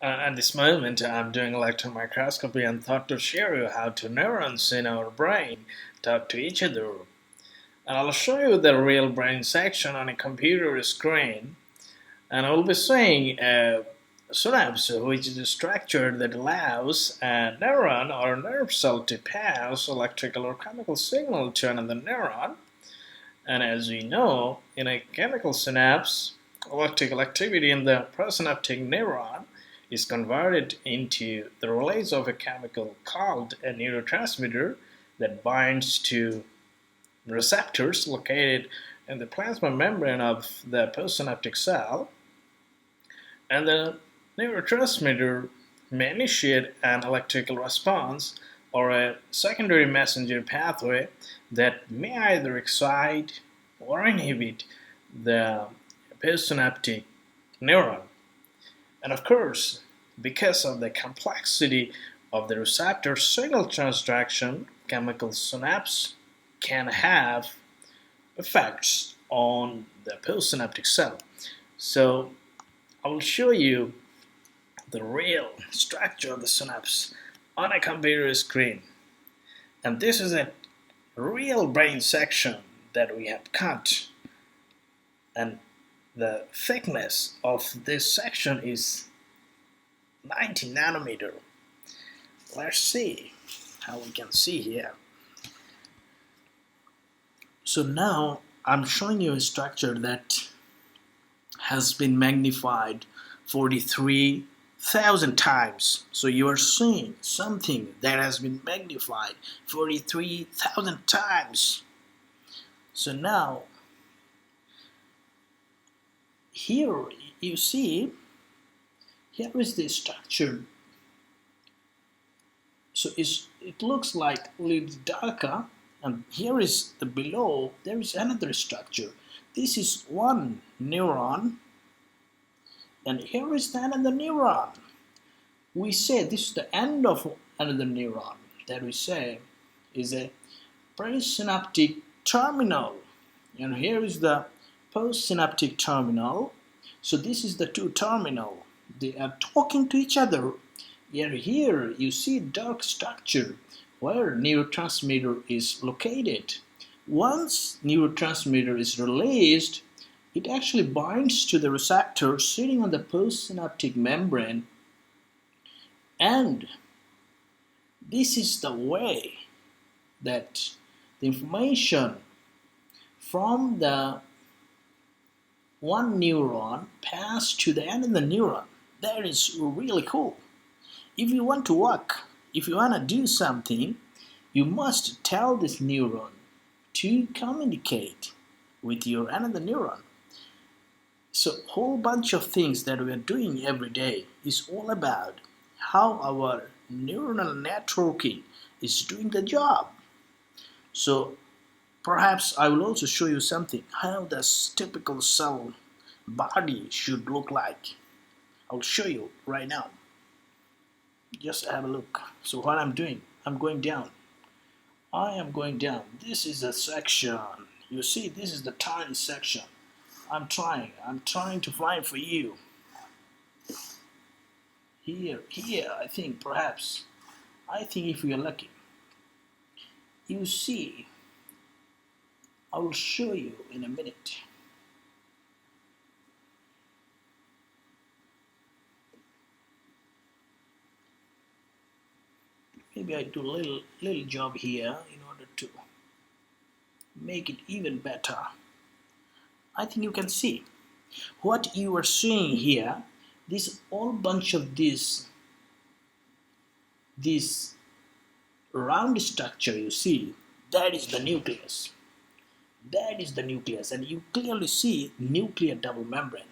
At this moment, I'm doing electron microscopy and thought to share you how two neurons in our brain talk to each other. And I'll show you the real brain section on a computer screen. And I will be saying synapse, which is a structure that allows a neuron or nerve cell to pass electrical or chemical signal to another neuron. And as we know, in a chemical synapse, electrical activity in the presynaptic neuron is converted into the release of a chemical called a neurotransmitter that binds to receptors located in the plasma membrane of the postsynaptic cell. And the neurotransmitter may initiate an electrical response or a secondary messenger pathway that may either excite or inhibit the postsynaptic neuron. And of course, because of the complexity of the receptor signal transduction, chemical synapse can have effects on the postsynaptic cell. So I will show you the real structure of the synapse on a computer screen. And this is a real brain section that we have cut. And the thickness of this section is 90 nanometer. Let's see how we can see here. So now I'm showing you a structure that has been magnified 43,000 times. So you are seeing something that has been magnified 43,000 times. So now here you see, here is the structure. So it looks like a little darker, and here is the below, there is another structure. This is one neuron, and here is another neuron. We say this is the end of another neuron that we say is a presynaptic terminal, and here is the postsynaptic terminal. So this is the two terminal. They are talking to each other. And here you see dark structure where neurotransmitter is located. Once neurotransmitter is released, it actually binds to the receptor sitting on the postsynaptic membrane, and this is the way that the information from the one neuron pass to the another neuron. That is really cool. If you want to work, if you want to do something, you must tell this neuron to communicate with your another neuron. So whole bunch of things that we are doing every day is all about how our neuronal networking is doing the job. So perhaps I will also show you something, how this typical cell body should look like. I'll show you right now. Just have a look. So what I'm doing, I'm going down. I am going down. This is a section. You see, this is the tiny section. I'm trying to find for you. Here, I think perhaps. I think if you're lucky. You see, I will show you in a minute. Maybe I do a little job here in order to make it even better. I think you can see what you are seeing here. This whole bunch of this round structure you see, that is the nucleus. That is the nucleus, and you clearly see nuclear double membrane.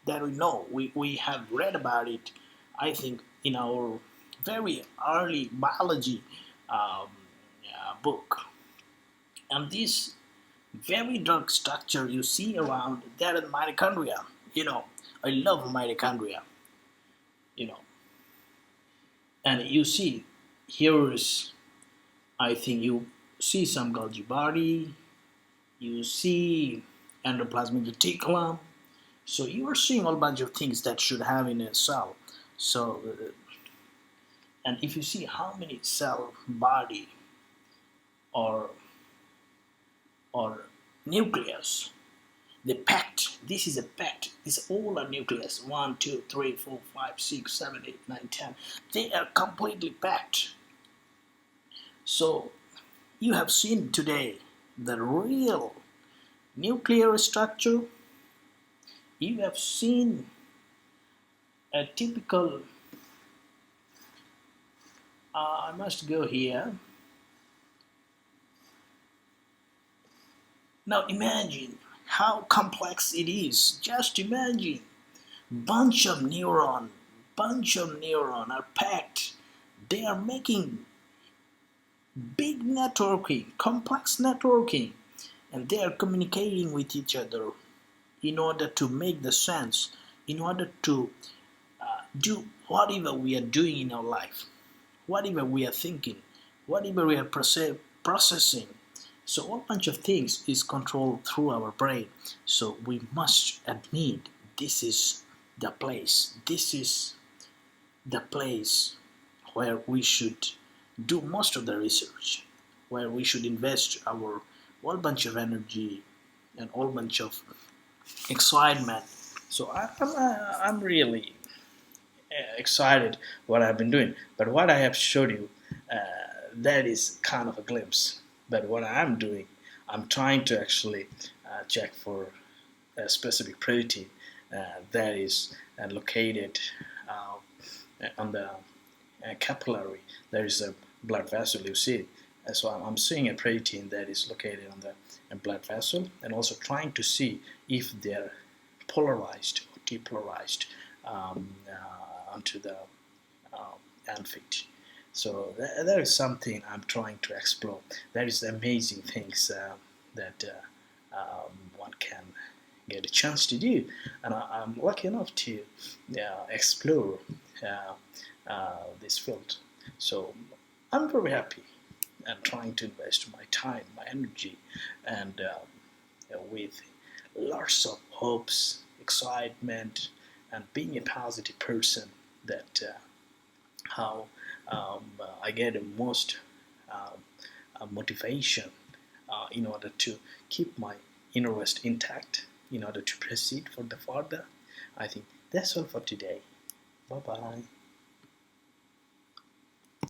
That we know, we have read about it, I think, in our very early biology book. And this very dark structure you see around, that is mitochondria. You know, I love mitochondria. You know, and you see, here is, I think you see some Golgi body, you see endoplasmic reticulum. So you are seeing a bunch of things that should have in a cell. So, and if you see how many cell body or nucleus, the packed, this is a packed, this all are nucleus, 1 2 3 4 5 6 7 8 9 10, they are completely packed. So you have seen today the real nuclear structure. You have seen a typical, I must go here. Now imagine how complex it is. Just imagine bunch of neuron are packed. They are making big networking, complex networking, and they are communicating with each other in order to make the sense, in order to do whatever we are doing in our life, whatever we are thinking, whatever we are processing. So a bunch of things is controlled through our brain. So we must admit this is the place. This is the place where we should do most of the research, where we should invest our whole bunch of energy and whole bunch of excitement. So I'm really excited what I've been doing. But what I have showed you, that is kind of a glimpse. But what I'm doing, I'm trying to actually check for a specific protein that is located on the capillary. There is a blood vessel, you see. So I'm seeing a protein that is located on the blood vessel, and also trying to see if they're polarized or depolarized onto the amphic. So that is something I'm trying to explore. There is amazing things that one can get a chance to do, and I'm lucky enough to explore this field. So I'm very happy and trying to invest my time, my energy, and with lots of hopes, excitement, and being a positive person, that how I get the most motivation in order to keep my inner West intact, in order to proceed for the further. I think that's all for today. Bye bye.